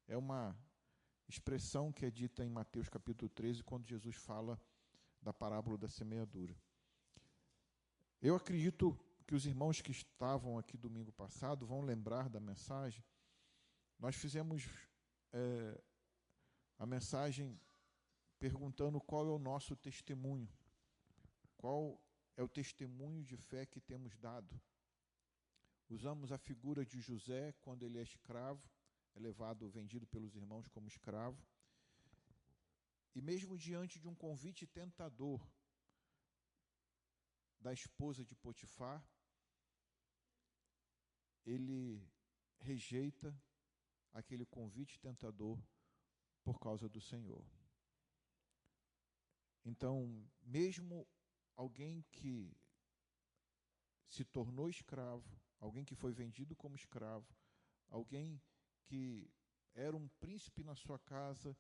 É uma expressão que é dita em Mateus capítulo 13, quando Jesus fala da parábola da semeadura. Eu acredito que os irmãos que estavam aqui domingo passado vão lembrar da mensagem. Nós fizemos a mensagem perguntando qual é o nosso testemunho, qual é o testemunho de fé que temos dado. Usamos a figura de José quando ele é escravo, é levado, vendido pelos irmãos como escravo, e mesmo diante de um convite tentador da esposa de Potifar, ele rejeita aquele convite tentador por causa do Senhor. Então, mesmo alguém que se tornou escravo, alguém que foi vendido como escravo, alguém que era um príncipe na sua casa,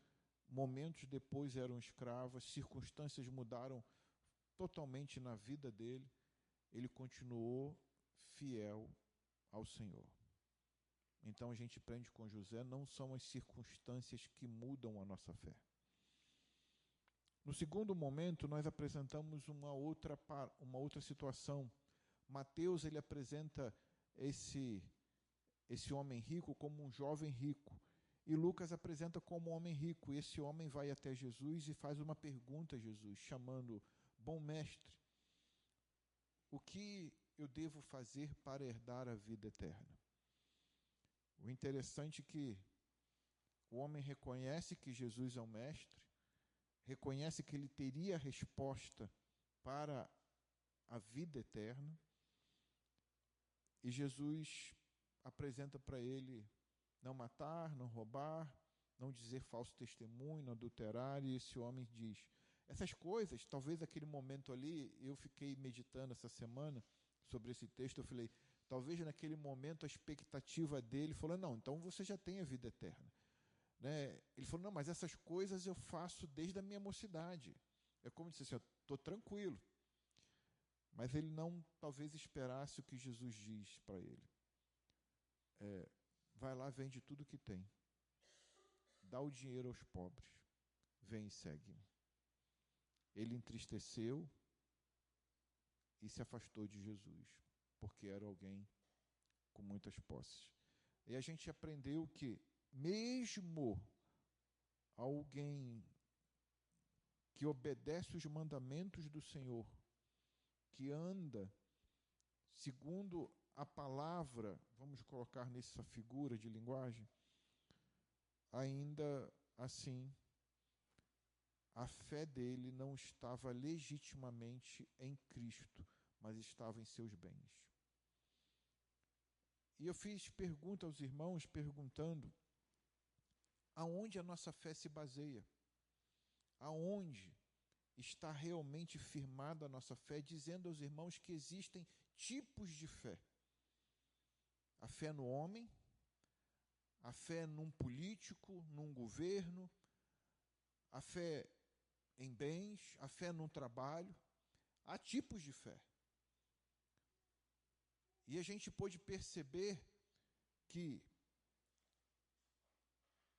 momentos depois era um escravo, as circunstâncias mudaram totalmente na vida dele, ele continuou fiel ao Senhor. Então a gente aprende com José, não são as circunstâncias que mudam a nossa fé. No segundo momento, nós apresentamos uma outra situação. Mateus, ele apresenta esse homem rico como um jovem rico, e Lucas apresenta como um homem rico. E esse homem vai até Jesus e faz uma pergunta a Jesus, chamando: bom mestre, o que eu devo fazer para herdar a vida eterna? O interessante é que o homem reconhece que Jesus é o mestre, reconhece que ele teria a resposta para a vida eterna, e Jesus apresenta para ele não matar, não roubar, não dizer falso testemunho, não adulterar, e esse homem diz essas coisas. Talvez aquele momento ali, eu fiquei meditando essa semana sobre esse texto, eu falei, talvez naquele momento a expectativa dele falou, não, então você já tem a vida eterna. Né? Ele falou, não, mas essas coisas eu faço desde a minha mocidade. É como disse assim, eu estou tranquilo. Mas ele não talvez esperasse o que Jesus diz para ele. Vai lá, vende tudo que tem. Dá o dinheiro aos pobres. Vem e segue-me. Ele entristeceu e se afastou de Jesus, porque era alguém com muitas posses. E a gente aprendeu que mesmo alguém que obedece os mandamentos do Senhor, que anda segundo a palavra, vamos colocar nessa figura de linguagem, ainda assim, a fé dele não estava legitimamente em Cristo, mas estava em seus bens. E eu fiz pergunta aos irmãos, perguntando aonde a nossa fé se baseia, aonde está realmente firmada a nossa fé, dizendo aos irmãos que existem tipos de fé. A fé no homem, a fé num político, num governo, a fé em bens, a fé num trabalho. Há tipos de fé. E a gente pôde perceber que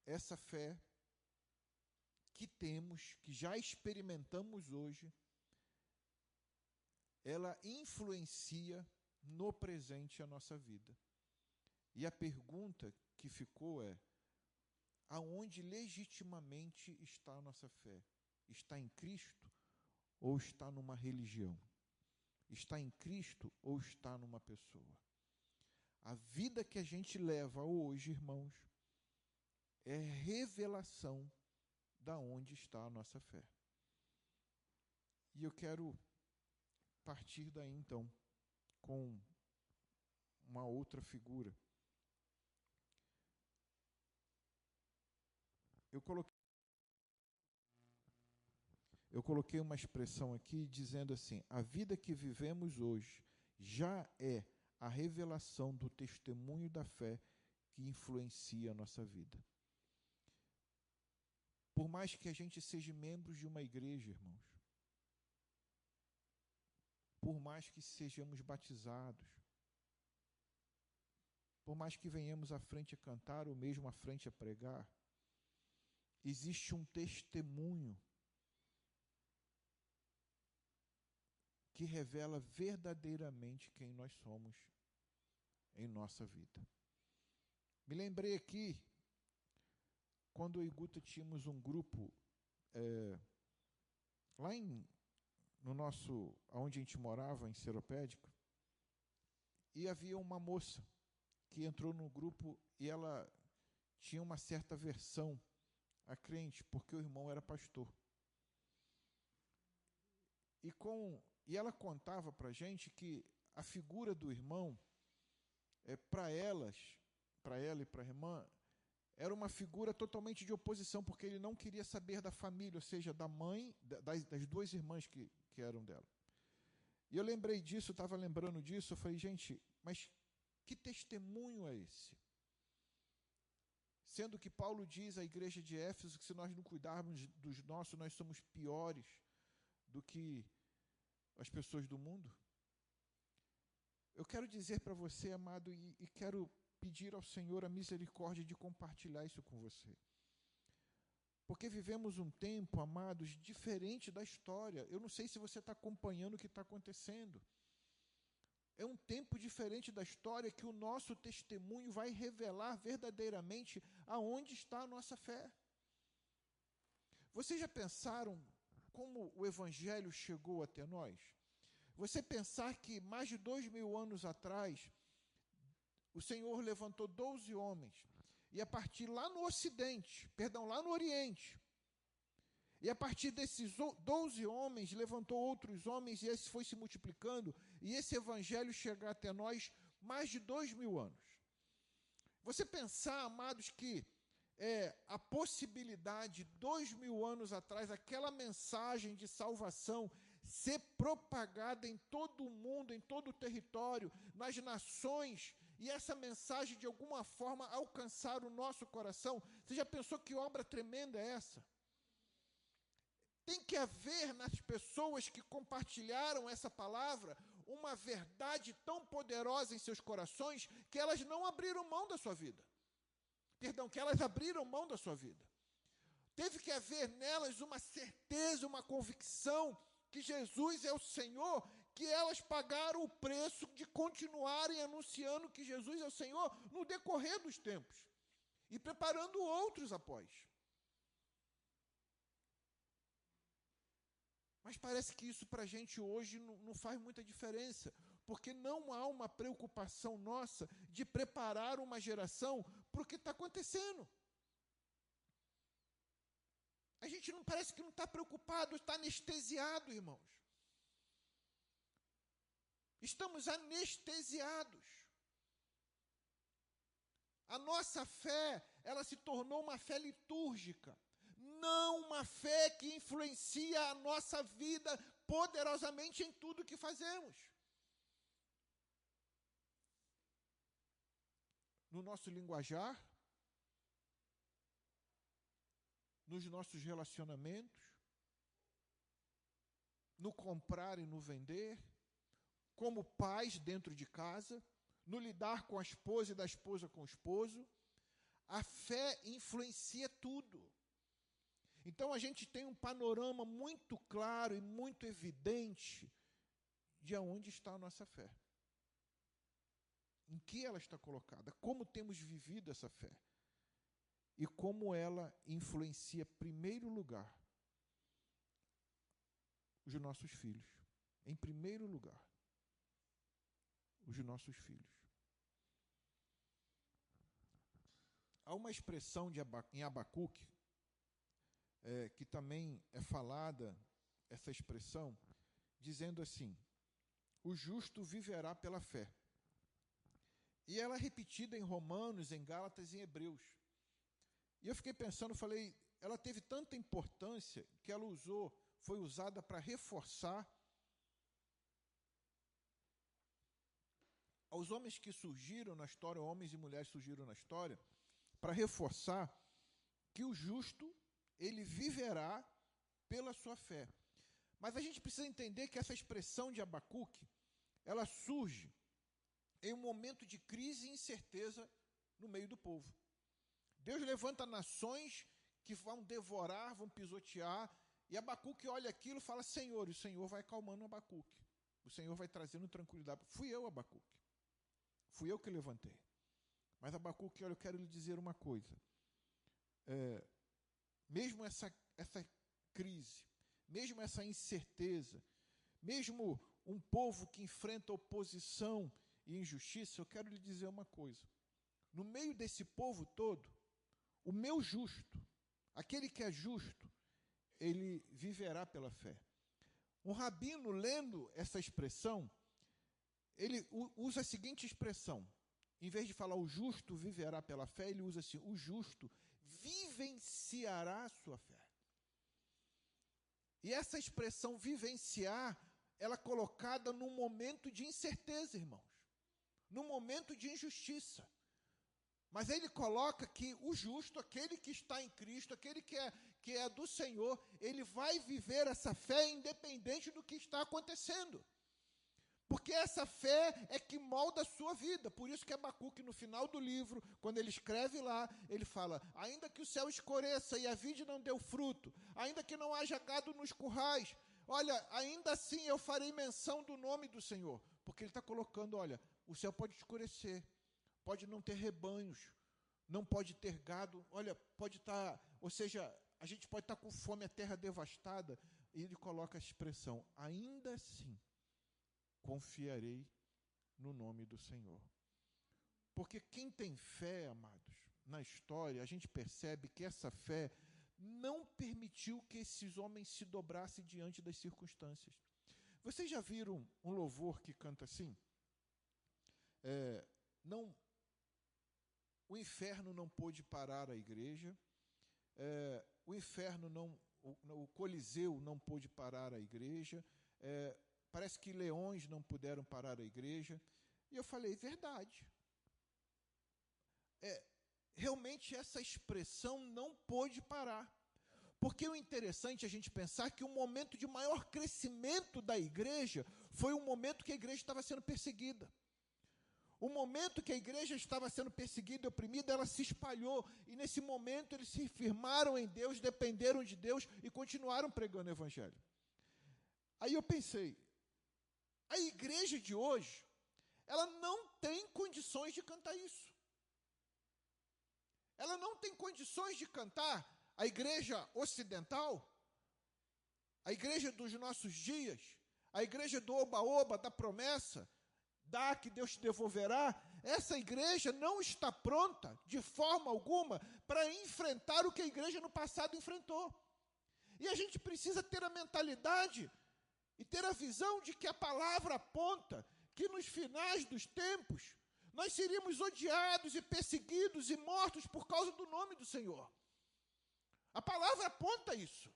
essa fé que temos, que já experimentamos hoje, ela influencia no presente a nossa vida. E a pergunta que ficou é: aonde legitimamente está a nossa fé? Está em Cristo ou está numa religião? Está em Cristo ou está numa pessoa? A vida que a gente leva hoje, irmãos, é revelação da onde está a nossa fé. E eu quero partir daí, então, com uma outra figura. Eu coloquei uma expressão aqui dizendo assim: a vida que vivemos hoje já é a revelação do testemunho da fé que influencia a nossa vida. Por mais que a gente seja membros de uma igreja, irmãos, por mais que sejamos batizados, por mais que venhamos à frente a cantar, ou mesmo à frente a pregar, existe um testemunho que revela verdadeiramente quem nós somos em nossa vida. Me lembrei aqui, quando eu e Guta tínhamos um grupo lá no nosso, onde a gente morava, em Seropédica, e havia uma moça que entrou no grupo e ela tinha uma certa aversão a crente, porque o irmão era pastor. E ela contava para a gente que a figura do irmão, para ela e para a irmã, era uma figura totalmente de oposição, porque ele não queria saber da família, ou seja, da mãe, das duas irmãs que eram dela. E eu lembrei disso, estava lembrando disso, eu falei, gente, mas que testemunho é esse? Sendo que Paulo diz à igreja de Éfeso que se nós não cuidarmos dos nossos, nós somos piores do que as pessoas do mundo. Eu quero dizer para você, amado, e quero pedir ao Senhor a misericórdia de compartilhar isso com você. Porque vivemos um tempo, amados, diferente da história. Eu não sei se você está acompanhando o que está acontecendo. É um tempo diferente da história que o nosso testemunho vai revelar verdadeiramente aonde está a nossa fé. Vocês já pensaram como o Evangelho chegou até nós? Você pensar que mais de 2000 anos atrás, o Senhor levantou 12 homens, e a partir lá no lá no Oriente, e a partir desses 12 homens, levantou outros homens, e esse foi se multiplicando, e esse evangelho chegar até nós mais de 2000 anos. Você pensar, amados, que a possibilidade, 2000 anos atrás, aquela mensagem de salvação ser propagada em todo o mundo, em todo o território, nas nações, e essa mensagem de alguma forma alcançar o nosso coração, você já pensou que obra tremenda é essa? Tem que haver nas pessoas que compartilharam essa palavra uma verdade tão poderosa em seus corações que elas não abriram mão da sua vida. Perdão, que elas abriram mão da sua vida. Teve que haver nelas uma certeza, uma convicção que Jesus é o Senhor, que elas pagaram o preço de continuarem anunciando que Jesus é o Senhor no decorrer dos tempos e preparando outros após. Mas parece que isso para a gente hoje não faz muita diferença, porque não há uma preocupação nossa de preparar uma geração para o que está acontecendo. A gente não parece que não está preocupado, está anestesiado, irmãos. Estamos anestesiados. A nossa fé, ela se tornou uma fé litúrgica. Não uma fé que influencia a nossa vida poderosamente em tudo que fazemos. No nosso linguajar, nos nossos relacionamentos, no comprar e no vender, como pais dentro de casa, no lidar com a esposa e da esposa com o esposo. A fé influencia tudo. Então a gente tem um panorama muito claro e muito evidente de aonde está a nossa fé. Em que ela está colocada, como temos vivido essa fé. E como ela influencia, em primeiro lugar, os nossos filhos. Em primeiro lugar, os nossos filhos. Há uma expressão em Abacuque, que também é falada, essa expressão, dizendo assim: o justo viverá pela fé. E ela é repetida em Romanos, em Gálatas e em Hebreus. E eu fiquei pensando, falei, ela teve tanta importância que ela foi usada para reforçar aos homens que surgiram na história, homens e mulheres surgiram na história, para reforçar que o justo, ele viverá pela sua fé. Mas a gente precisa entender que essa expressão de Abacuque, ela surge em um momento de crise e incerteza no meio do povo. Deus levanta nações que vão devorar, vão pisotear, e Abacuque olha aquilo e fala, Senhor, e o Senhor vai acalmando Abacuque. O Senhor vai trazendo tranquilidade. Fui eu, Abacuque. Fui eu que levantei. Mas, Abacuque, olha, eu quero lhe dizer uma coisa. Mesmo essa crise, mesmo essa incerteza, mesmo um povo que enfrenta oposição e injustiça, eu quero lhe dizer uma coisa. No meio desse povo todo, o meu justo, aquele que é justo, ele viverá pela fé. Um rabino, lendo essa expressão, ele usa a seguinte expressão. Em vez de falar o justo viverá pela fé, ele usa assim, o justo vivenciará a sua fé. E essa expressão vivenciar, ela é colocada num momento de incerteza, irmãos. Num momento de injustiça. Mas ele coloca que o justo, aquele que está em Cristo, aquele que é do Senhor, ele vai viver essa fé independente do que está acontecendo. Porque essa fé é que molda a sua vida. Por isso que Abacuque, no final do livro, quando ele escreve lá, ele fala, ainda que o céu escureça e a vide não deu fruto, ainda que não haja gado nos currais, olha, ainda assim eu farei menção do nome do Senhor. Porque ele está colocando, olha, o céu pode escurecer, pode não ter rebanhos, não pode ter gado, olha, pode estar, ou seja, a gente pode estar com fome, a terra devastada, e ele coloca a expressão, ainda assim, confiarei no nome do Senhor. Porque quem tem fé, amados, na história, a gente percebe que essa fé não permitiu que esses homens se dobrassem diante das circunstâncias. Vocês já viram um louvor que canta assim? O inferno não pôde parar a igreja, o inferno não, o Coliseu não pôde parar a igreja, parece que leões não puderam parar a igreja. E eu falei, verdade. Realmente essa expressão não pôde parar. Porque o interessante é a gente pensar que o momento de maior crescimento da igreja foi um momento que a igreja estava sendo perseguida. O momento que a igreja estava sendo perseguida e oprimida, ela se espalhou. E nesse momento eles se firmaram em Deus, dependeram de Deus e continuaram pregando o evangelho. Aí eu pensei, a igreja de hoje, ela não tem condições de cantar isso. Ela não tem condições de cantar a igreja ocidental, a igreja dos nossos dias, a igreja do oba-oba, da promessa, dá que Deus te devolverá. Essa igreja não está pronta, de forma alguma, para enfrentar o que a igreja no passado enfrentou. E a gente precisa ter a mentalidade e ter a visão de que a palavra aponta que nos finais dos tempos, nós seríamos odiados e perseguidos e mortos por causa do nome do Senhor. A palavra aponta isso.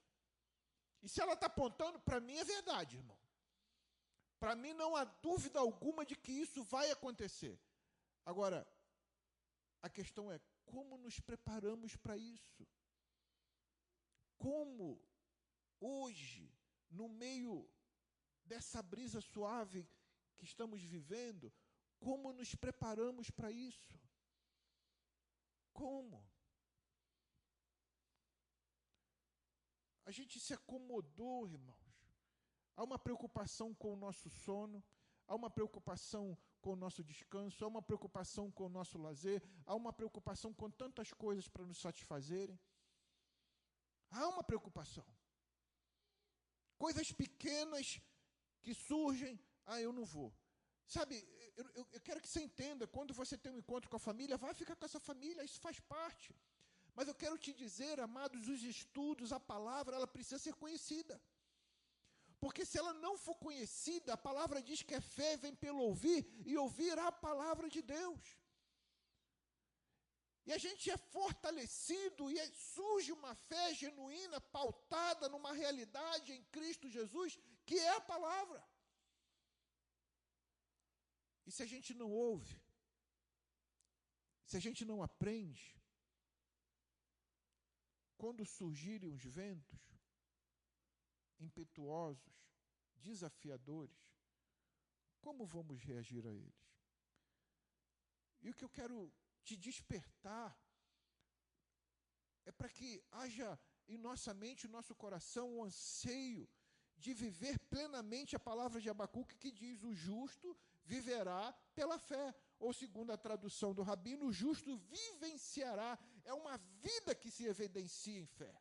E se ela está apontando, para mim é verdade, irmão. Para mim não há dúvida alguma de que isso vai acontecer. Agora, a questão é, como nos preparamos para isso? Como, hoje, no meio dessa brisa suave que estamos vivendo, como nos preparamos para isso? Como? A gente se acomodou, irmãos. Há uma preocupação com o nosso sono, há uma preocupação com o nosso descanso, há uma preocupação com o nosso lazer, há uma preocupação com tantas coisas para nos satisfazerem. Há uma preocupação. Coisas pequenas que surgem, eu não vou. Sabe, eu quero que você entenda, quando você tem um encontro com a família, vai ficar com essa família, isso faz parte. Mas eu quero te dizer, amados, os estudos, a palavra, ela precisa ser conhecida. Porque se ela não for conhecida, a palavra diz que a fé vem pelo ouvir, e ouvir a palavra de Deus. E a gente é fortalecido, e surge uma fé genuína, pautada numa realidade em Cristo Jesus, que é a palavra. E se a gente não ouve, se a gente não aprende, quando surgirem os ventos impetuosos, desafiadores, como vamos reagir a eles? E o que eu quero te despertar é para que haja em nossa mente, no nosso coração, o anseio de viver plenamente a palavra de Abacuque, que diz: o justo viverá pela fé. Ou, segundo a tradução do Rabino, o justo vivenciará. É uma vida que se evidencia em fé.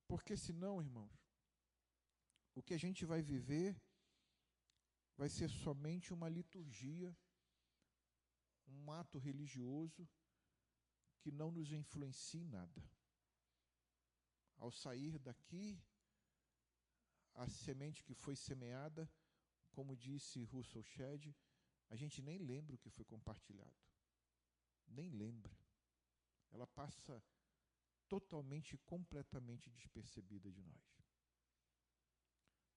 Porque senão, irmãos, o que a gente vai viver vai ser somente uma liturgia, um ato religioso que não nos influencia em nada. Ao sair daqui, a semente que foi semeada, como disse Russell Shedd, a gente nem lembra o que foi compartilhado. Nem lembra. Ela passa totalmente e completamente despercebida de nós.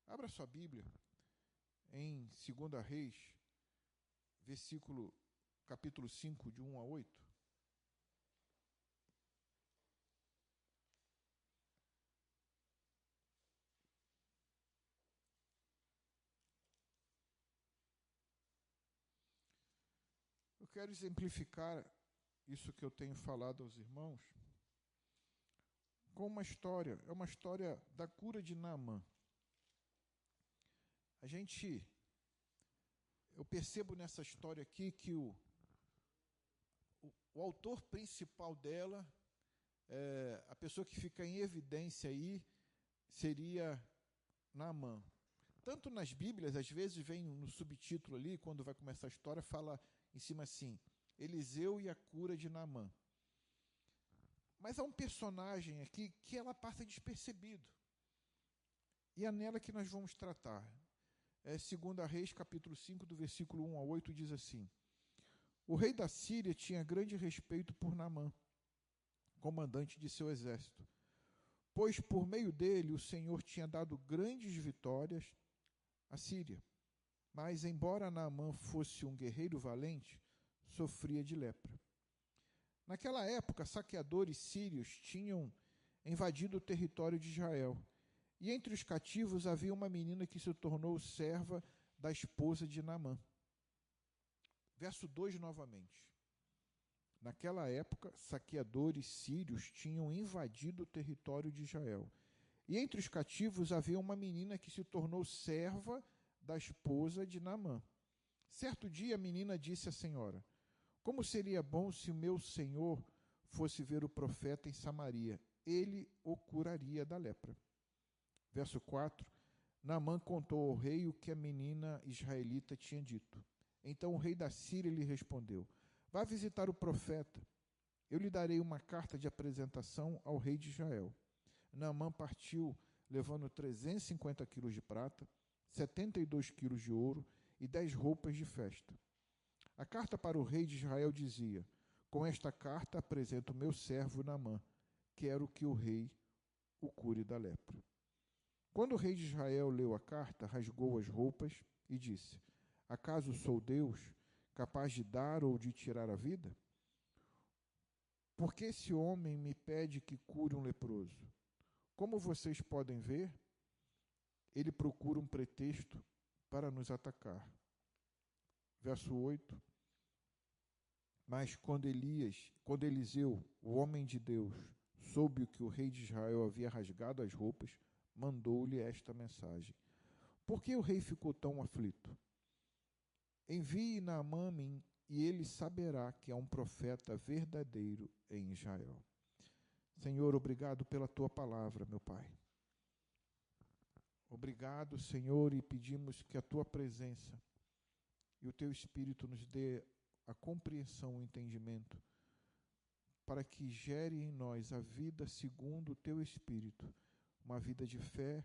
Abra sua Bíblia em 2 Reis, capítulo 5, de 1 a 8. Eu quero exemplificar isso que eu tenho falado aos irmãos com uma história. É uma história da cura de Naamã. Eu percebo nessa história aqui que o autor principal dela, a pessoa que fica em evidência aí, seria Naamã. Tanto nas Bíblias, às vezes vem no subtítulo ali, quando vai começar a história, fala em cima assim: Eliseu e a cura de Naamã. Mas há um personagem aqui que ela passa despercebido. E é nela que nós vamos tratar. 2 Reis, capítulo 5, do versículo 1 a 8, diz assim: O rei da Síria tinha grande respeito por Naamã, comandante de seu exército, pois por meio dele o Senhor tinha dado grandes vitórias à Síria. Mas, embora Naamã fosse um guerreiro valente, sofria de lepra. Naquela época, saqueadores sírios tinham invadido o território de Israel. E entre os cativos havia uma menina que se tornou serva da esposa de Naamã. Verso 2 novamente. Naquela época, saqueadores sírios tinham invadido o território de Israel. E entre os cativos havia uma menina que se tornou serva da esposa de Naamã. Certo dia a menina disse à senhora: Como seria bom se o meu senhor fosse ver o profeta em Samaria, ele o curaria da lepra. Verso 4, Naamã contou ao rei o que a menina israelita tinha dito. Então o rei da Síria lhe respondeu: Vá visitar o profeta, eu lhe darei uma carta de apresentação ao rei de Israel. Naamã partiu, levando 350 quilos de prata, 72 quilos de ouro e 10 roupas de festa. A carta para o rei de Israel dizia: Com esta carta apresento o meu servo Naamã, quero que o rei o cure da lepra. Quando o rei de Israel leu a carta, rasgou as roupas e disse: Acaso sou Deus, capaz de dar ou de tirar a vida? Por que esse homem me pede que cure um leproso? Como vocês podem ver, ele procura um pretexto para nos atacar. Verso 8. Mas quando Eliseu, o homem de Deus, soube que o rei de Israel havia rasgado as roupas, mandou-lhe esta mensagem: Por que o rei ficou tão aflito? Envie Naamã e ele saberá que há um profeta verdadeiro em Israel. Senhor, obrigado pela tua palavra, meu Pai. Obrigado, Senhor, e pedimos que a tua presença e o teu Espírito nos dê a compreensão, o entendimento, para que gere em nós a vida segundo o teu Espírito, uma vida de fé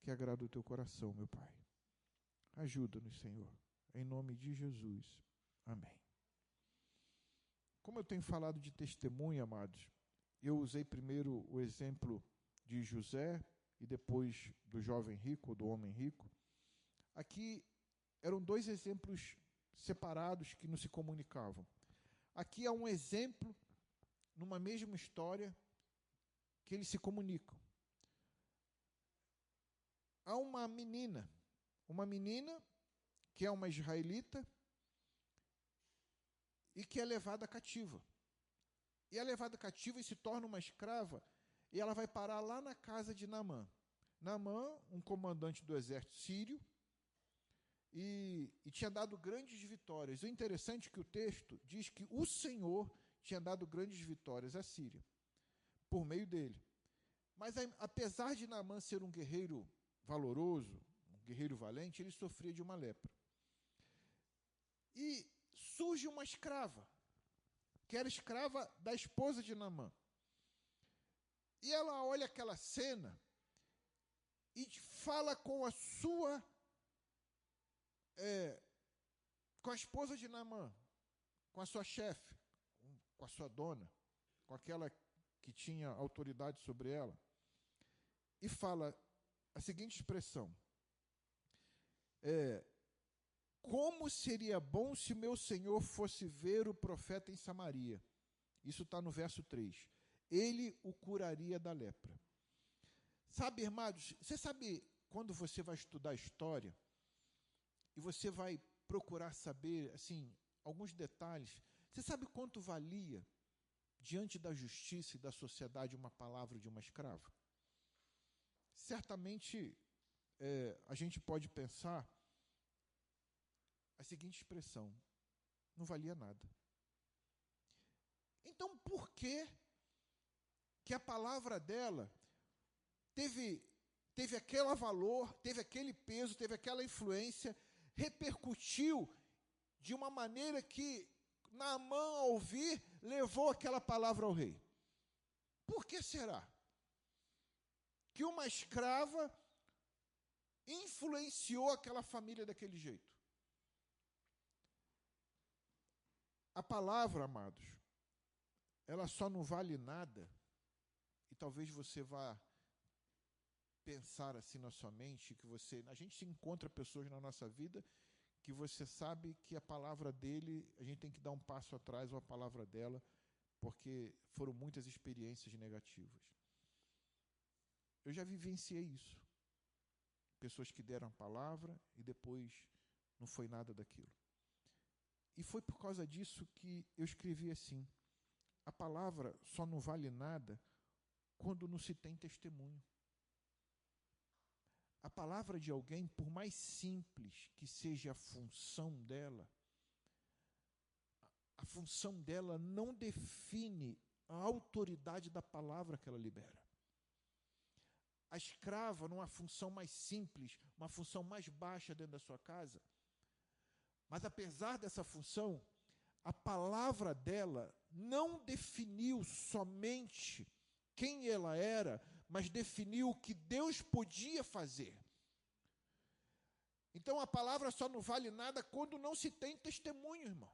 que agrada o teu coração, meu Pai. Ajuda-nos, Senhor, em nome de Jesus. Amém. Como eu tenho falado de testemunho, amados, eu usei primeiro o exemplo de José e depois do jovem rico, do homem rico. Aqui eram dois exemplos separados que não se comunicavam. Aqui há um exemplo, numa mesma história, que eles se comunicam. Há uma menina que é uma israelita, e que é levada cativa. E é levada cativa e se torna uma escrava, e ela vai parar lá na casa de Naamã. Naamã, um comandante do exército sírio, e tinha dado grandes vitórias. O interessante é que o texto diz que o Senhor tinha dado grandes vitórias à Síria, por meio dele. Mas, apesar de Naamã ser um guerreiro valoroso, um guerreiro valente, ele sofria de uma lepra. E surge uma escrava, que era escrava da esposa de Naamã. E ela olha aquela cena e fala com a sua, com a esposa de Naamã, com a sua chefe, com a sua dona, com aquela que tinha autoridade sobre ela, e fala a seguinte expressão: como seria bom se meu senhor fosse ver o profeta em Samaria. Isso está no verso 3. Ele o curaria da lepra. Sabe, irmãos, você sabe quando você vai estudar história e você vai procurar saber, assim, alguns detalhes, você sabe quanto valia diante da justiça e da sociedade uma palavra de uma escrava? Certamente a gente pode pensar a seguinte expressão: não valia nada. Então, por que a palavra dela teve aquele valor, teve aquele peso, teve aquela influência, repercutiu de uma maneira que Naamã, ao ouvir, levou aquela palavra ao rei? Por que será que uma escrava influenciou aquela família daquele jeito? A palavra, amados, ela só não vale nada, e talvez você vá pensar assim na sua mente, que a gente se encontra pessoas na nossa vida que você sabe que a palavra dele, a gente tem que dar um passo atrás, ou a palavra dela, porque foram muitas experiências negativas. Eu já vivenciei isso. Pessoas que deram a palavra e depois não foi nada daquilo. E foi por causa disso que eu escrevi assim: a palavra só não vale nada quando não se tem testemunho. A palavra de alguém, por mais simples que seja a função dela não define a autoridade da palavra que ela libera. A escrava, numa função mais simples, uma função mais baixa dentro da sua casa, mas apesar dessa função, a palavra dela não definiu somente quem ela era, mas definiu o que Deus podia fazer. Então a palavra só não vale nada quando não se tem testemunho, irmão.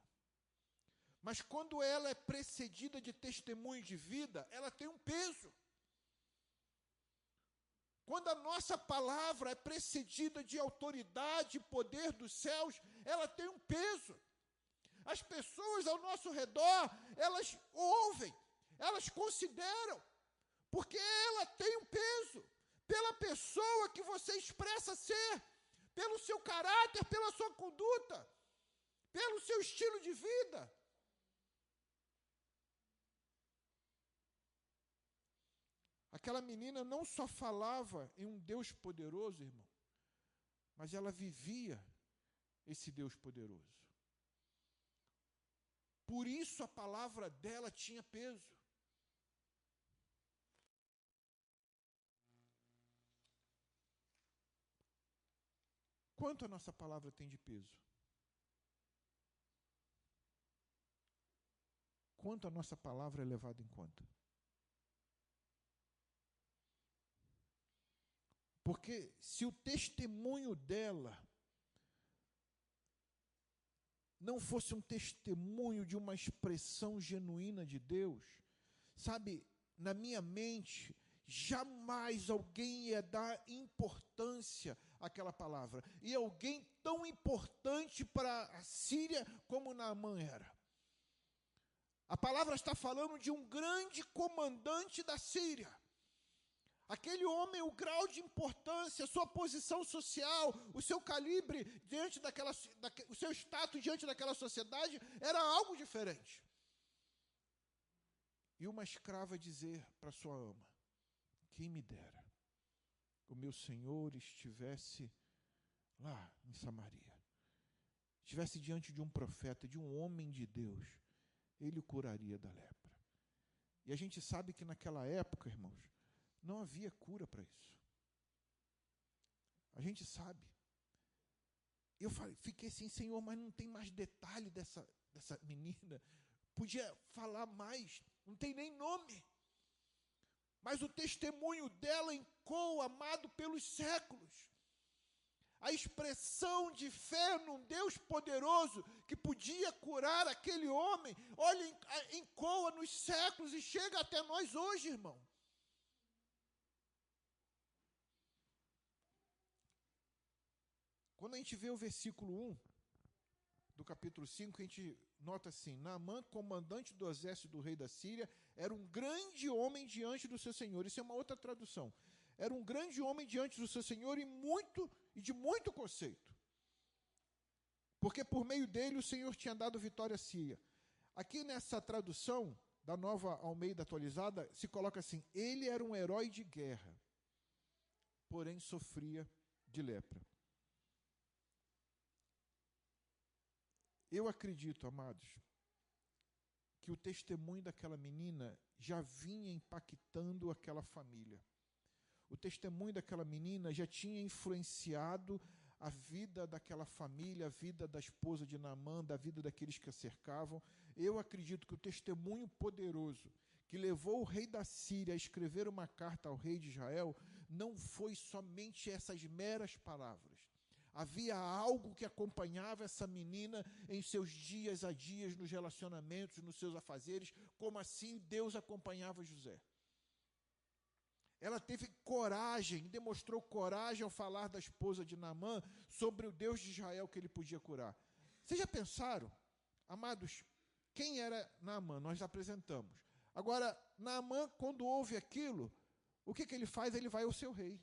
Mas quando ela é precedida de testemunho de vida, ela tem um peso. Quando a nossa palavra é precedida de autoridade e poder dos céus, ela tem um peso. As pessoas ao nosso redor, elas ouvem, elas consideram, porque ela tem um peso, pela pessoa que você expressa ser, pelo seu caráter, pela sua conduta, pelo seu estilo de vida. Aquela menina não só falava em um Deus poderoso, irmão, mas ela vivia esse Deus poderoso. Por isso a palavra dela tinha peso. Quanto a nossa palavra tem de peso? Quanto a nossa palavra é levada em conta? Porque se o testemunho dela não fosse um testemunho de uma expressão genuína de Deus, sabe, na minha mente, jamais alguém ia dar importância àquela palavra. E alguém tão importante para a Síria como Naamã era. A palavra está falando de um grande comandante da Síria. Aquele homem, o grau de importância, a sua posição social, o seu calibre diante o seu status diante daquela sociedade era algo diferente. E uma escrava dizer para sua ama: quem me dera o meu senhor estivesse lá em Samaria, estivesse diante de um profeta, de um homem de Deus, ele o curaria da lepra. E a gente sabe que naquela época, irmãos, não havia cura para isso. A gente sabe. Eu fiquei assim, Senhor, mas não tem mais detalhe dessa menina. Podia falar mais, não tem nem nome. Mas o testemunho dela ecoa, amado, pelos séculos. A expressão de fé num Deus poderoso que podia curar aquele homem, olha, ecoa nos séculos e chega até nós hoje, irmão. Quando a gente vê o versículo 1 do capítulo 5, a gente nota assim: Naamã, comandante do exército do rei da Síria, era um grande homem diante do seu senhor. Isso é uma outra tradução. Era um grande homem diante do seu senhor e de muito conceito. Porque por meio dele o Senhor tinha dado vitória à Síria. Aqui nessa tradução da Nova Almeida atualizada, se coloca assim: ele era um herói de guerra, porém sofria de lepra. Eu acredito, amados, que o testemunho daquela menina já vinha impactando aquela família. O testemunho daquela menina já tinha influenciado a vida daquela família, a vida da esposa de Naamã, da vida daqueles que a cercavam. Eu acredito que o testemunho poderoso que levou o rei da Síria a escrever uma carta ao rei de Israel não foi somente essas meras palavras. Havia algo que acompanhava essa menina em seus dias a dias, nos relacionamentos, nos seus afazeres, como assim Deus acompanhava José. Ela teve coragem, demonstrou coragem ao falar da esposa de Naamã sobre o Deus de Israel que ele podia curar. Vocês já pensaram, amados, quem era Naamã? Nós apresentamos. Agora, Naamã, quando ouve aquilo, o que ele faz? Ele vai ao seu rei.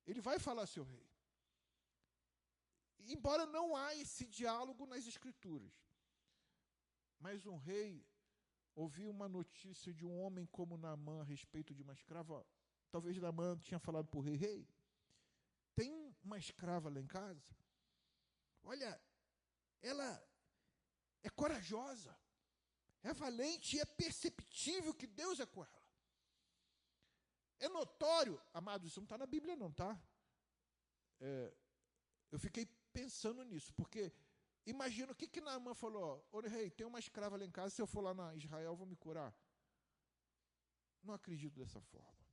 Ele vai falar ao seu rei. Embora não há esse diálogo nas Escrituras, mas um rei ouviu uma notícia de um homem como Naamã a respeito de uma escrava. Talvez Naamã tinha falado para o rei: rei, tem uma escrava lá em casa, olha, ela é corajosa, é valente e é perceptível que Deus é com ela. É notório, amados, isso não está na Bíblia não, tá? Eu fiquei pensando nisso, porque imagina o que Naamã falou: ô rei, tem uma escrava lá em casa, se eu for lá na Israel, vou me curar. Não acredito dessa forma.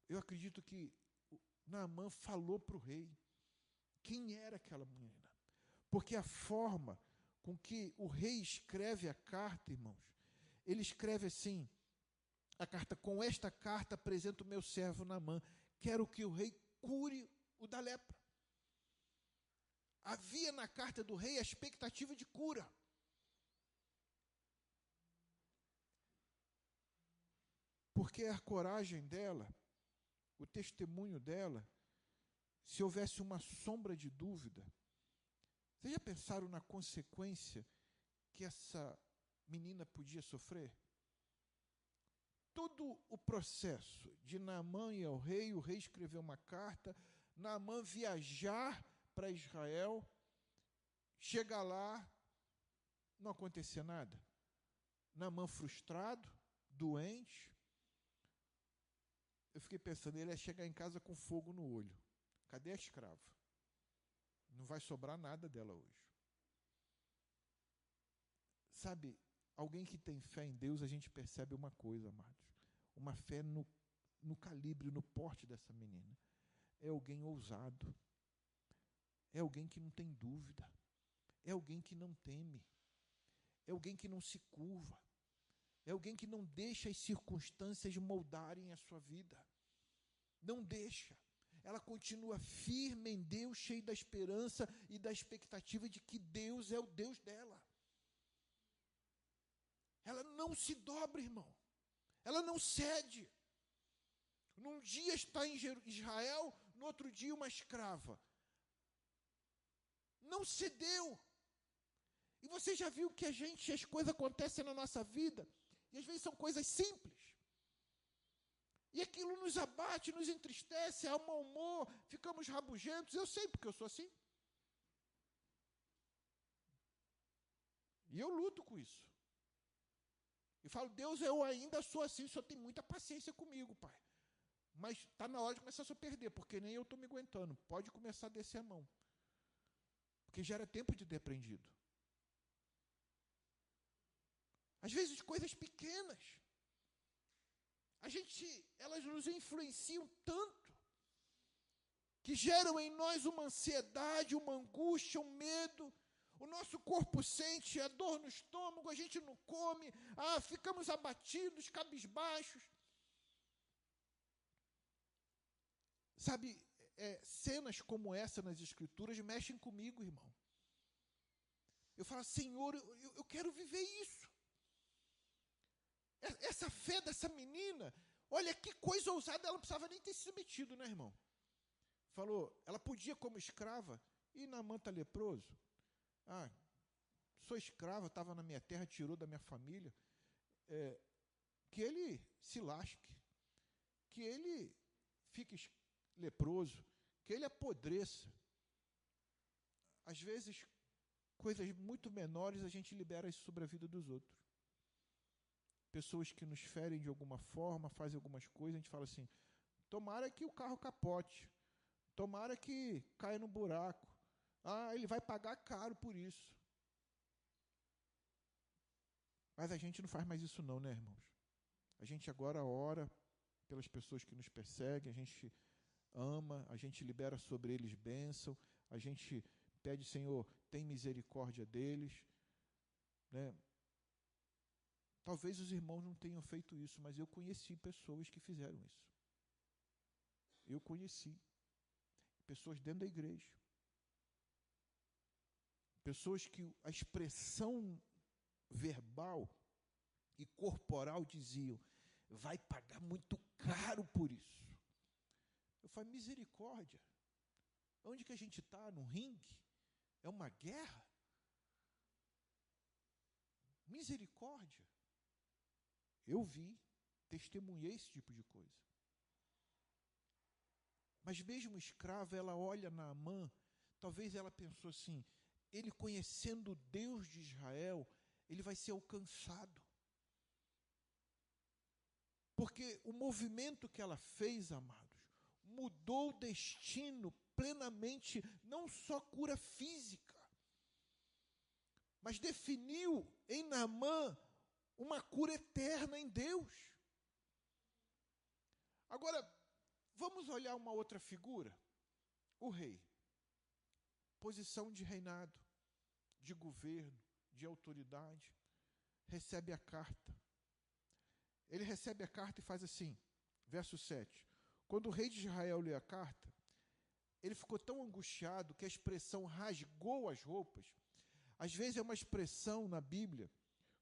Eu acredito que Naamã falou para o rei quem era aquela menina. Porque a forma com que o rei escreve a carta, irmãos, ele escreve assim, a carta: com esta carta apresento o meu servo Naamã, quero que o rei cure o da lepra. Havia na carta do rei a expectativa de cura. Porque a coragem dela, o testemunho dela, se houvesse uma sombra de dúvida, vocês já pensaram na consequência que essa menina podia sofrer? Todo o processo de Naamã ir ao rei, o rei escreveu uma carta, Naamã viajar para Israel, chegar lá, não acontecia nada. Naamã frustrado, doente. Eu fiquei pensando, ele ia chegar em casa com fogo no olho. Cadê a escrava? Não vai sobrar nada dela hoje. Sabe, alguém que tem fé em Deus, a gente percebe uma coisa, amados. Uma fé no calibre, no porte dessa menina. É alguém ousado. É alguém que não tem dúvida. É alguém que não teme. É alguém que não se curva. É alguém que não deixa as circunstâncias moldarem a sua vida. Não deixa. Ela continua firme em Deus, cheia da esperança e da expectativa de que Deus é o Deus dela. Ela não se dobra, irmão. Ela não cede. Num dia está em Israel, no outro dia uma escrava. Não cedeu. E você já viu que as coisas acontecem na nossa vida, e às vezes são coisas simples. E aquilo nos abate, nos entristece, há um mau humor, ficamos rabugentos. Eu sei porque eu sou assim. E eu luto com isso. E falo, Deus, eu ainda sou assim, o Senhor tem muita paciência comigo, Pai. Mas está na hora de começar a se perder, porque nem eu estou me aguentando. Pode começar a descer a mão. Porque já era tempo de ter aprendido. Às vezes coisas pequenas, elas nos influenciam tanto, que geram em nós uma ansiedade, uma angústia, um medo. O nosso corpo sente a dor no estômago, a gente não come, ficamos abatidos, cabisbaixos. Sabe, cenas como essa nas Escrituras mexem comigo, irmão. Eu falo, Senhor, eu quero viver isso. Essa fé dessa menina, olha que coisa ousada, ela não precisava nem ter se submetido, né, irmão? Falou, ela podia como escrava ir Naamã tá leproso. Sou escrava, estava na minha terra, tirou da minha família. Que ele se lasque, que ele fique leproso, que ele apodreça. Às vezes, coisas muito menores, a gente libera isso sobre a vida dos outros. Pessoas que nos ferem de alguma forma, fazem algumas coisas, a gente fala assim, tomara que o carro capote, tomara que caia no buraco. Ele vai pagar caro por isso. Mas a gente não faz mais isso não, né, irmãos? A gente agora ora pelas pessoas que nos perseguem, a gente ama, a gente libera sobre eles bênção, a gente pede, Senhor, tem misericórdia deles, né? Talvez os irmãos não tenham feito isso, mas eu conheci pessoas que fizeram isso. Eu conheci pessoas dentro da igreja. Pessoas que a expressão verbal e corporal diziam, vai pagar muito caro por isso. Eu falei, misericórdia. Onde que a gente está? No ringue? É uma guerra? Misericórdia. Eu vi, testemunhei esse tipo de coisa. Mas mesmo escrava, ela olha Naamã, talvez ela pensou assim, ele conhecendo o Deus de Israel, ele vai ser alcançado. Porque o movimento que ela fez, amados, mudou o destino plenamente, não só cura física, mas definiu em Naamã uma cura eterna em Deus. Agora, vamos olhar uma outra figura, o rei. Posição de reinado, de governo, de autoridade, recebe a carta. Ele recebe a carta e faz assim, verso 7. Quando o rei de Israel lê a carta, ele ficou tão angustiado que a expressão rasgou as roupas. Às vezes é uma expressão na Bíblia,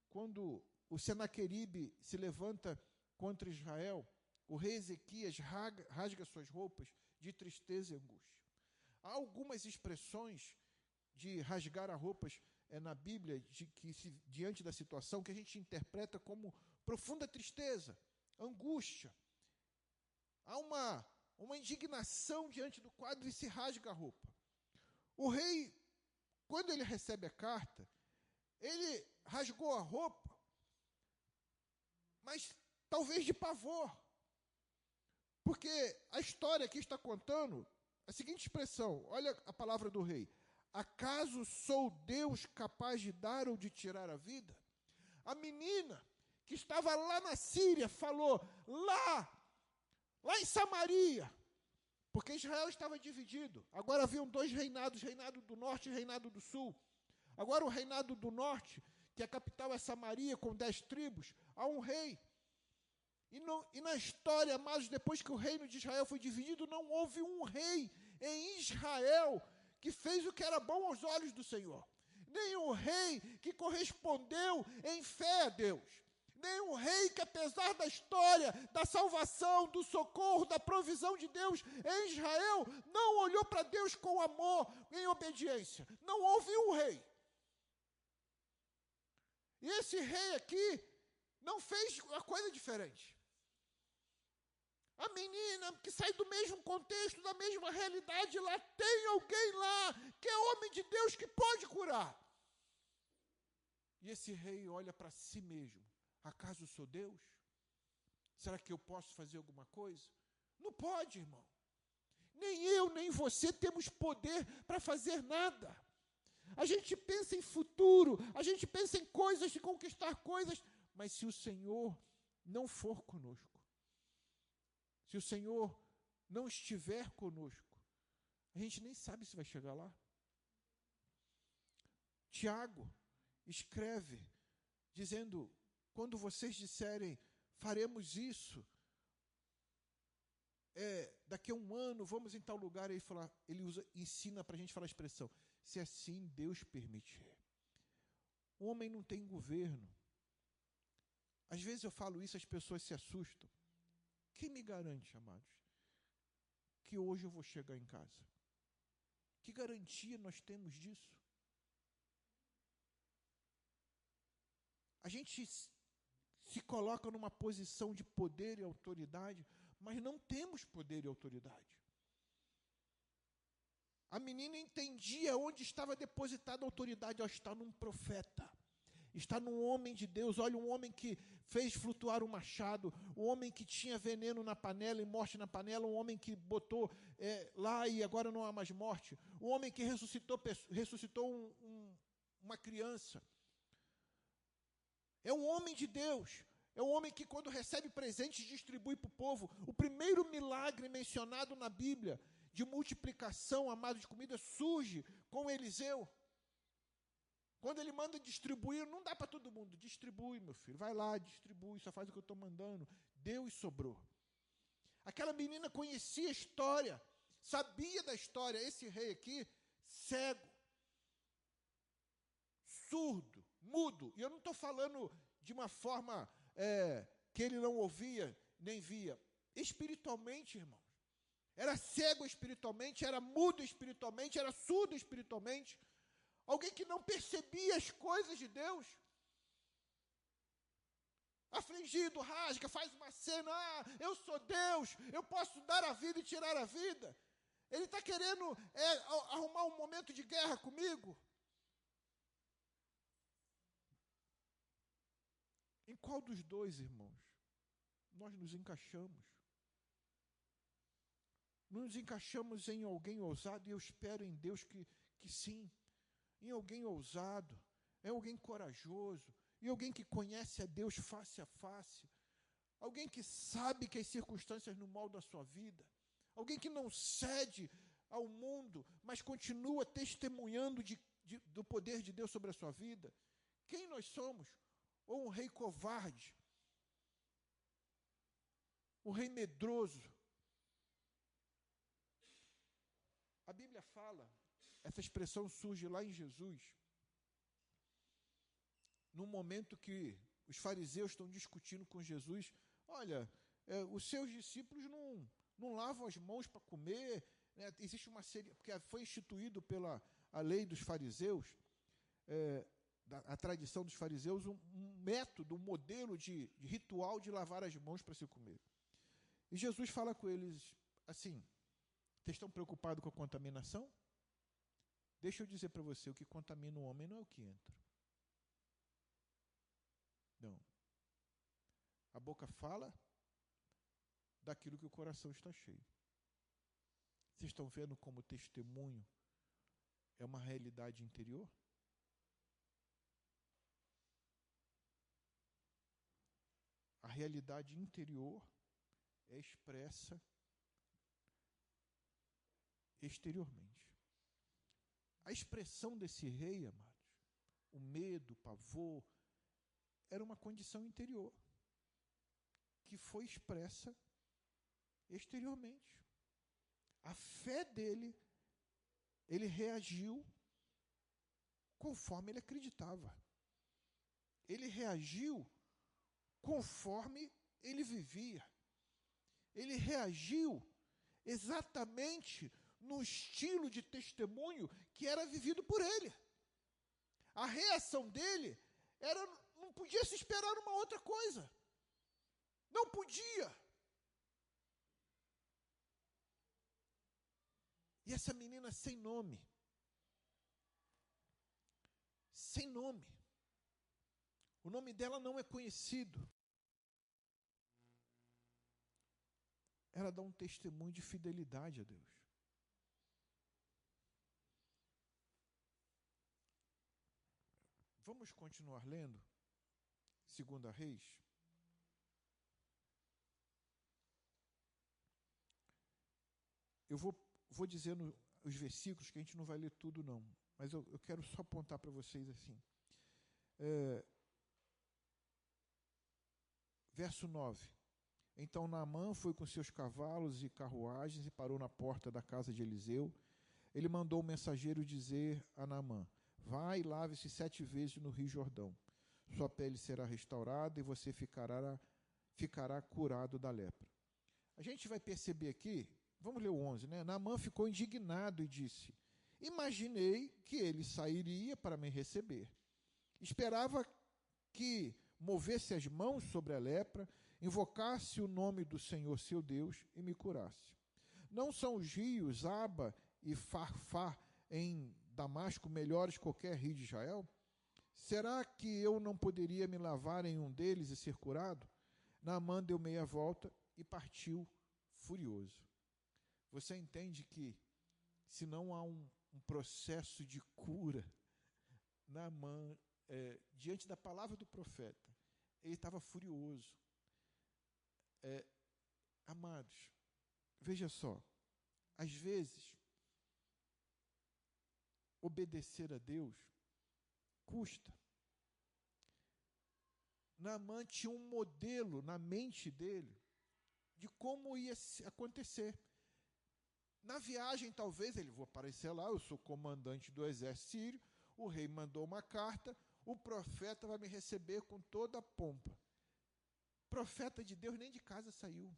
quando o Senaqueribe se levanta contra Israel, o rei Ezequias rasga suas roupas de tristeza e angústia. Há algumas expressões de rasgar as roupas na Bíblia, diante da situação, que a gente interpreta como profunda tristeza, angústia. Há uma indignação diante do quadro e se rasga a roupa. O rei, quando ele recebe a carta, ele rasgou a roupa, mas talvez de pavor. Porque a história aqui está contando a seguinte expressão, olha a palavra do rei. Acaso sou Deus capaz de dar ou de tirar a vida? A menina que estava lá na Síria falou, lá em Samaria, porque Israel estava dividido. Agora haviam dois reinados, reinado do norte e reinado do sul. Agora o reinado do norte, que a capital é Samaria, com 10 tribos, há um rei. E na história, mas depois que o reino de Israel foi dividido, não houve um rei em Israel que fez o que era bom aos olhos do Senhor. Nem um rei que correspondeu em fé a Deus. Nenhum rei que, apesar da história, da salvação, do socorro, da provisão de Deus em Israel, não olhou para Deus com amor, em obediência. Não houve um rei. E esse rei aqui não fez uma coisa diferente. A menina que sai do mesmo contexto, da mesma realidade, lá tem alguém lá que é homem de Deus que pode curar. E esse rei olha para si mesmo. Acaso sou Deus? Será que eu posso fazer alguma coisa? Não pode, irmão. Nem eu, nem você temos poder para fazer nada. A gente pensa em futuro, a gente pensa em coisas, de conquistar coisas, mas se o Senhor não for conosco, se o Senhor não estiver conosco, a gente nem sabe se vai chegar lá. Tiago escreve, dizendo, quando vocês disserem, faremos isso, daqui a um ano, vamos em tal lugar, ele ensina para a gente falar a expressão, se assim Deus permitir. O homem não tem governo. Às vezes eu falo isso, as pessoas se assustam. Quem me garante, amados, que hoje eu vou chegar em casa? Que garantia nós temos disso? A gente se coloca numa posição de poder e autoridade, mas não temos poder e autoridade. A menina entendia onde estava depositada a autoridade. Está num profeta, está num homem de Deus. Olha, um homem que fez flutuar o machado, um homem que tinha veneno na panela e morte na panela, um homem que botou lá e agora não há mais morte, um homem que ressuscitou uma criança. É um homem de Deus, é um homem que quando recebe presentes distribui para o povo. O primeiro milagre mencionado na Bíblia de multiplicação, amado, de comida, surge com Eliseu. Quando ele manda distribuir, não dá para todo mundo. Distribui, meu filho, vai lá, distribui, só faz o que eu estou mandando. Deu e sobrou. Aquela menina conhecia a história, sabia da história. Esse rei aqui, cego, surdo, mudo. E eu não estou falando de uma forma que ele não ouvia nem via. Espiritualmente, irmãos. Era cego espiritualmente, era mudo espiritualmente, era surdo espiritualmente. Alguém que não percebia as coisas de Deus. Afligido, rasga, faz uma cena. Eu sou Deus, eu posso dar a vida e tirar a vida. Ele está querendo arrumar um momento de guerra comigo. Em qual dos dois, irmãos, nós nos encaixamos? Nos encaixamos em alguém ousado, e eu espero em Deus que sim. Em alguém ousado, em alguém corajoso, em alguém que conhece a Deus face a face, alguém que sabe que as circunstâncias não moldam a sua vida, alguém que não cede ao mundo, mas continua testemunhando do poder de Deus sobre a sua vida. Quem nós somos? Ou um rei covarde, um rei medroso? A Bíblia fala, essa expressão surge lá em Jesus, num momento que os fariseus estão discutindo com Jesus. Olha, os seus discípulos não lavam as mãos para comer, né? Existe uma série, porque foi instituído pela a lei dos fariseus, a tradição dos fariseus, um método, um modelo de ritual de lavar as mãos para se comer. E Jesus fala com eles assim, vocês estão preocupados com a contaminação? Deixa eu dizer para você, o que contamina o homem não é o que entra. Não. A boca fala daquilo que o coração está cheio. Vocês estão vendo como testemunho é uma realidade interior? A realidade interior é expressa exteriormente. A expressão desse rei, amados, o medo, o pavor, era uma condição interior que foi expressa exteriormente. A fé dele, ele reagiu conforme ele acreditava. Ele reagiu conforme ele vivia. Ele reagiu exatamente no estilo de testemunho que era vivido por ele. A reação dele não podia se esperar uma outra coisa. Não podia. E essa menina sem nome. Sem nome. O nome dela não é conhecido. Ela dá um testemunho de fidelidade a Deus. Vamos continuar lendo? 2 Reis. Eu vou dizendo os versículos, que a gente não vai ler tudo, não. Mas eu quero só apontar para vocês assim. Verso 9. Então Naamã foi com seus cavalos e carruagens e parou na porta da casa de Eliseu. Ele mandou o mensageiro dizer a Naamã: vai e lave-se 7 vezes no rio Jordão. Sua pele será restaurada e você ficará curado da lepra. A gente vai perceber aqui, vamos ler o 11, né? Naamã ficou indignado e disse: imaginei que ele sairia para me receber. Esperava que movesse as mãos sobre a lepra, invocasse o nome do Senhor seu Deus e me curasse. Não são os rios Aba e Farfá em Damasco melhores que qualquer rio de Israel? Será que eu não poderia me lavar em um deles e ser curado? Naamã deu meia volta e partiu furioso. Você entende que, se não há um processo de cura, Naamã, diante da palavra do profeta, ele estava furioso. Amados, veja só, às vezes, obedecer a Deus custa. Naamã tinha um modelo na mente dele de como ia acontecer. Na viagem, talvez, ele vou aparecer lá, eu sou comandante do exército sírio, o rei mandou uma carta, o profeta vai me receber com toda a pompa. Profeta de Deus nem de casa saiu.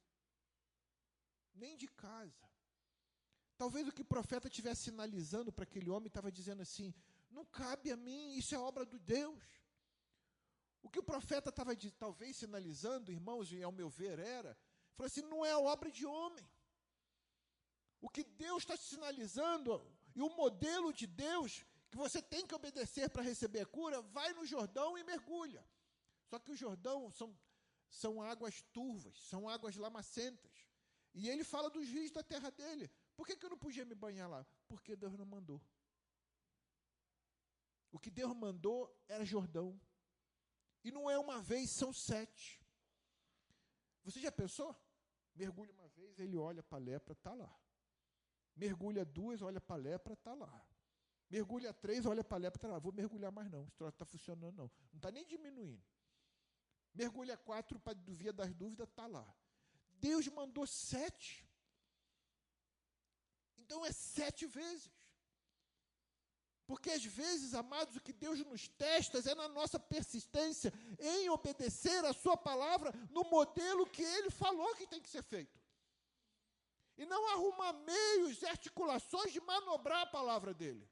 Nem de casa. Talvez o que o profeta estivesse sinalizando para aquele homem estava dizendo assim: não cabe a mim, isso é obra de Deus. O que o profeta estava talvez sinalizando, irmãos, e ao meu ver falou assim: não é obra de homem. O que Deus está te sinalizando, e o modelo de Deus, que você tem que obedecer para receber a cura, vai no Jordão e mergulha. Só que o Jordão são águas turvas, são águas lamacentas. E ele fala dos rios da terra dele. Por que eu não podia me banhar lá? Porque Deus não mandou. O que Deus mandou era Jordão. E não é uma vez, são 7. Você já pensou? Mergulha uma vez, ele olha para a lepra, está lá. Mergulha 2, olha para a lepra, está lá. Mergulha 3, olha para a lepra, está lá. Vou mergulhar mais não, esse troço está funcionando não. Não está nem diminuindo. Mergulha 4, para via das dúvidas, está lá. Deus mandou 7. Então é 7 vezes. Porque às vezes, amados, o que Deus nos testa é na nossa persistência em obedecer a sua palavra no modelo que Ele falou que tem que ser feito. E não arrumar meios e articulações de manobrar a palavra dele.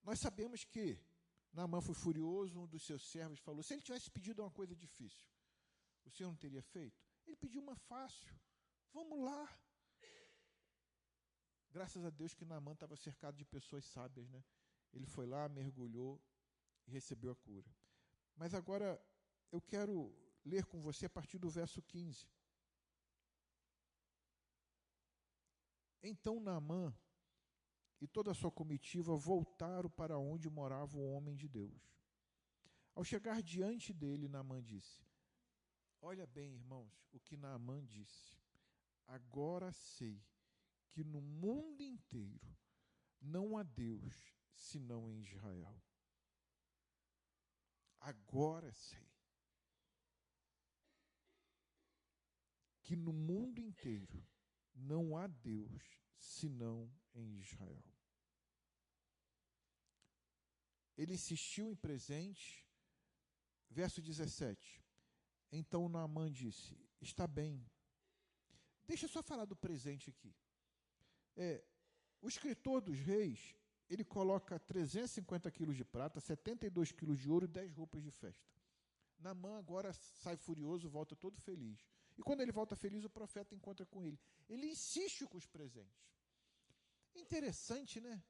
Nós sabemos que Naamã foi furioso, um dos seus servos falou: se ele tivesse pedido uma coisa difícil, o Senhor não teria feito? Ele pediu uma fácil. Vamos lá. Graças a Deus que Naamã estava cercado de pessoas sábias, né? Ele foi lá, mergulhou e recebeu a cura. Mas agora eu quero ler com você a partir do verso 15. Então Naamã e toda a sua comitiva voltaram para onde morava o homem de Deus. Ao chegar diante dele, Naamã disse: olha bem, irmãos, o que Naamã disse. Agora sei que no mundo inteiro não há Deus senão em Israel. Agora sei que no mundo inteiro não há Deus senão em Israel. Ele insistiu em presente. Verso 17. Então Naamã disse, está bem. Deixa eu só falar do presente aqui. O escritor dos reis, ele coloca 350 quilos de prata, 72 quilos de ouro e 10 roupas de festa. Naamã agora sai furioso, volta todo feliz. E quando ele volta feliz, o profeta encontra com ele. Ele insiste com os presentes. Interessante, né?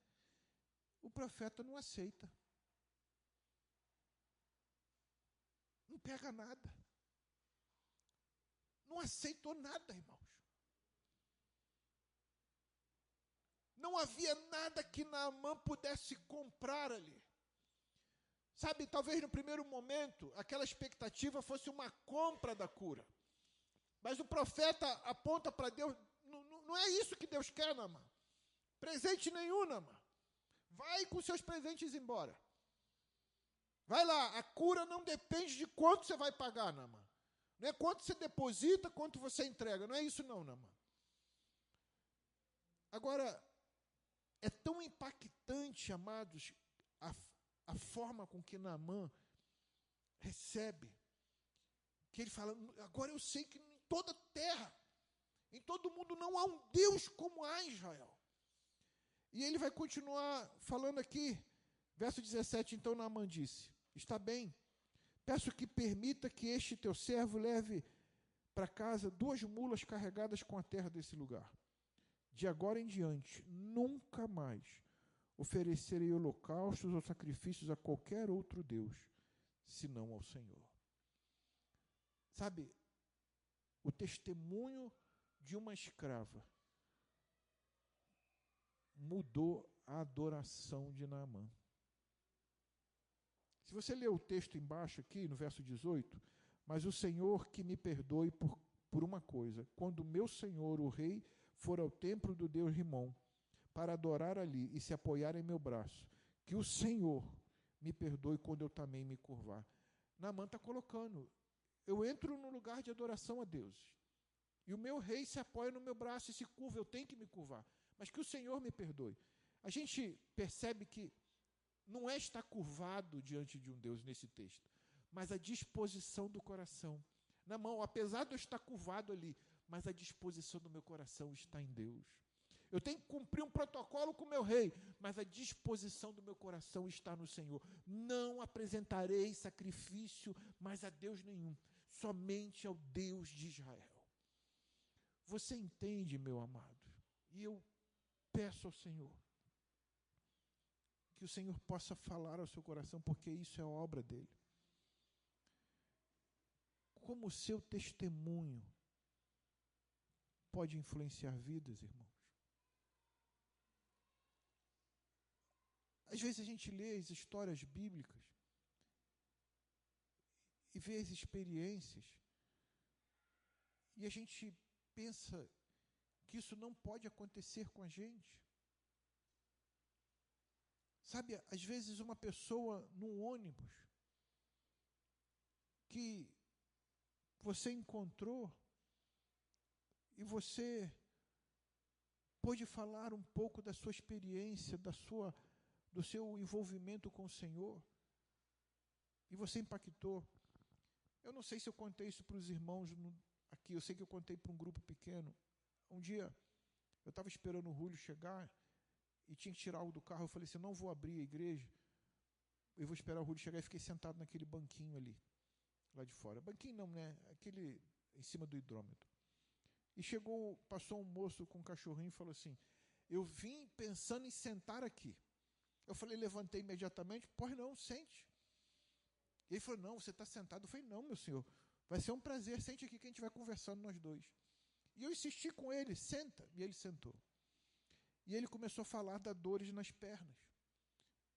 O profeta não aceita. Não pega nada. Não aceitou nada, irmãos. Não havia nada que Naamã pudesse comprar ali. Sabe, talvez no primeiro momento, aquela expectativa fosse uma compra da cura. Mas o profeta aponta para Deus, não é isso que Deus quer, Naamã. Presente nenhum, Naamã. Vai com seus presentes embora. Vai lá, a cura não depende de quanto você vai pagar, Naamã. Não é quanto você deposita, quanto você entrega. Não é isso não, Naamã. Agora, é tão impactante, amados, a forma com que Naamã recebe, que ele fala, agora eu sei que em toda a terra, em todo mundo não há um Deus como há em Israel. E ele vai continuar falando aqui, verso 17, então Naamã disse, está bem, peço que permita que este teu servo leve para casa 2 mulas carregadas com a terra desse lugar. De agora em diante, nunca mais oferecerei holocaustos ou sacrifícios a qualquer outro Deus, senão ao Senhor. Sabe, o testemunho de uma escrava mudou a adoração de Naamã. Se você ler o texto embaixo aqui, no verso 18, mas o Senhor que me perdoe por uma coisa, quando meu senhor, o rei, for ao templo do Deus Rimom, para adorar ali e se apoiar em meu braço, que o Senhor me perdoe quando eu também me curvar. Naamã está colocando, eu entro no lugar de adoração a Deus, e o meu rei se apoia no meu braço e se curva, eu tenho que me curvar, mas que o Senhor me perdoe. A gente percebe que não é estar curvado diante de um Deus nesse texto, mas a disposição do coração. Naamã, apesar de eu estar curvado ali, mas a disposição do meu coração está em Deus. Eu tenho que cumprir um protocolo com o meu rei, mas a disposição do meu coração está no Senhor. Não apresentarei sacrifício mais a Deus nenhum, somente ao Deus de Israel. Você entende, meu amado? E eu peço ao Senhor que o Senhor possa falar ao seu coração, porque isso é obra dele. Como o seu testemunho pode influenciar vidas, irmãos. Às vezes a gente lê as histórias bíblicas e vê as experiências e a gente pensa que isso não pode acontecer com a gente. Sabe, às vezes uma pessoa num ônibus que você encontrou e você pôde falar um pouco da sua experiência, do seu envolvimento com o Senhor, e você impactou. Eu não sei se eu contei isso para os irmãos aqui, eu sei que eu contei para um grupo pequeno. Um dia, eu estava esperando o Rúlio chegar e tinha que tirar algo do carro. Eu falei assim, não vou abrir a igreja, eu vou esperar o Rúlio chegar, e fiquei sentado naquele banquinho ali, lá de fora. Banquinho não, né? Aquele em cima do hidrômetro. E passou um moço com um cachorrinho e falou assim, eu vim pensando em sentar aqui. Eu falei, levantei imediatamente, pois não, sente. E ele falou, não, você está sentado. Eu falei, não, meu senhor, vai ser um prazer, sente aqui que a gente vai conversando nós dois. E eu insisti com ele, senta, e ele sentou. E ele começou a falar das dores nas pernas,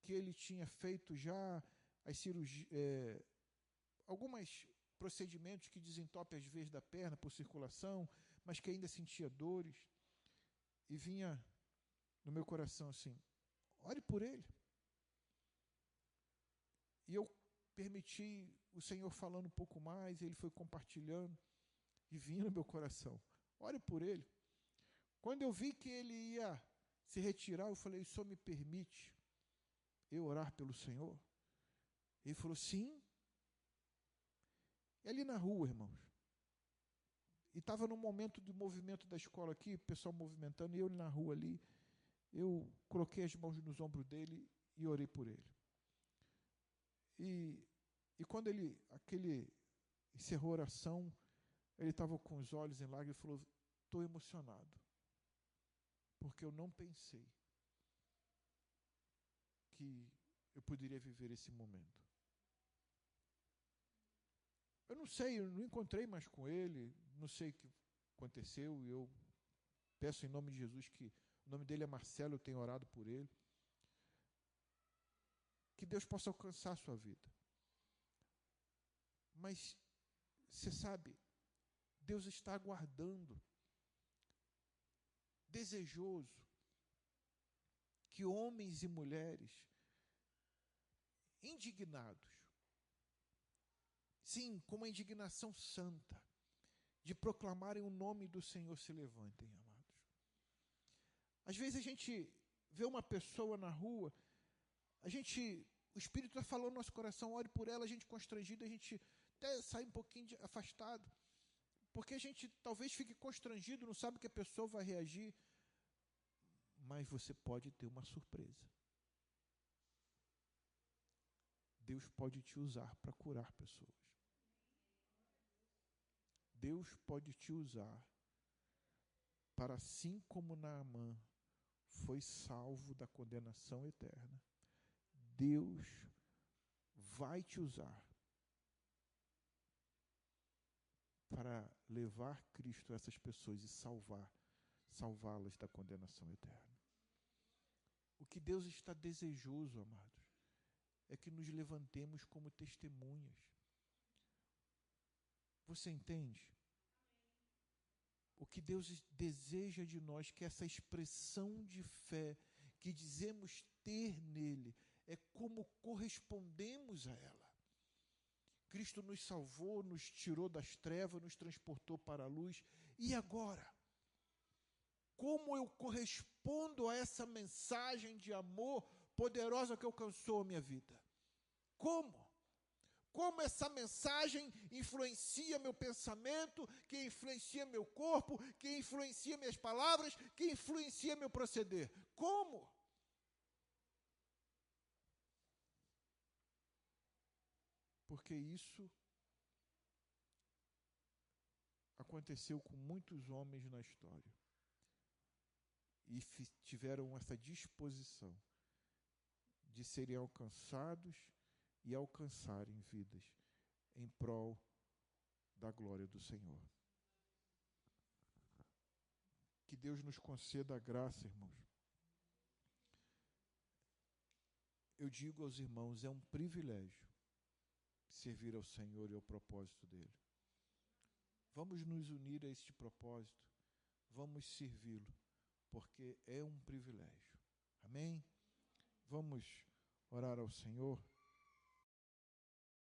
que ele tinha feito já as cirurgias, alguns procedimentos que desentopem as veias da perna por circulação, mas que ainda sentia dores. E vinha no meu coração assim, ore por ele. E eu permiti o Senhor falando um pouco mais, ele foi compartilhando, e vinha no meu coração, ore por ele. Quando eu vi que ele ia se retirar, eu falei, o senhor me permite eu orar pelo Senhor? Ele falou, sim, É ali na rua, irmãos. E estava no momento do movimento da escola aqui, o pessoal movimentando, e eu na rua ali, eu coloquei as mãos nos ombros dele e orei por ele. E quando aquele encerrou a oração, ele estava com os olhos em lágrimas e falou: estou emocionado, porque eu não pensei que eu poderia viver esse momento. Eu não sei, eu não encontrei mais com ele, não sei o que aconteceu, e eu peço em nome de Jesus que o nome dele é Marcelo, eu tenho orado por ele, que Deus possa alcançar a sua vida. Mas, você sabe, Deus está aguardando, desejoso, que homens e mulheres indignados, sim, com uma indignação santa, de proclamarem o nome do Senhor, se levantem, amados. Às vezes a gente vê uma pessoa na rua, o Espírito está falando no nosso coração, ore por ela, a gente constrangido, a gente até sai um pouquinho afastado, porque a gente talvez fique constrangido, não sabe que a pessoa vai reagir, mas você pode ter uma surpresa. Deus pode te usar para curar pessoas. Deus pode te usar para, assim como Naamã foi salvo da condenação eterna, Deus vai te usar para levar Cristo a essas pessoas e salvá-las da condenação eterna. O que Deus está desejoso, amados, é que nos levantemos como testemunhas. Você entende? O que Deus deseja de nós, que essa expressão de fé que dizemos ter nele, é como correspondemos a ela. Cristo nos salvou, nos tirou das trevas, nos transportou para a luz. E agora? Como eu correspondo a essa mensagem de amor poderosa que alcançou a minha vida? Como? Como essa mensagem influencia meu pensamento, que influencia meu corpo, que influencia minhas palavras, que influencia meu proceder? Como? Porque isso aconteceu com muitos homens na história. E tiveram essa disposição de serem alcançados e alcançarem vidas em prol da glória do Senhor. Que Deus nos conceda a graça, irmãos. Eu digo aos irmãos, é um privilégio servir ao Senhor e ao propósito dele. Vamos nos unir a este propósito, vamos servi-lo, porque é um privilégio. Amém? Vamos orar ao Senhor.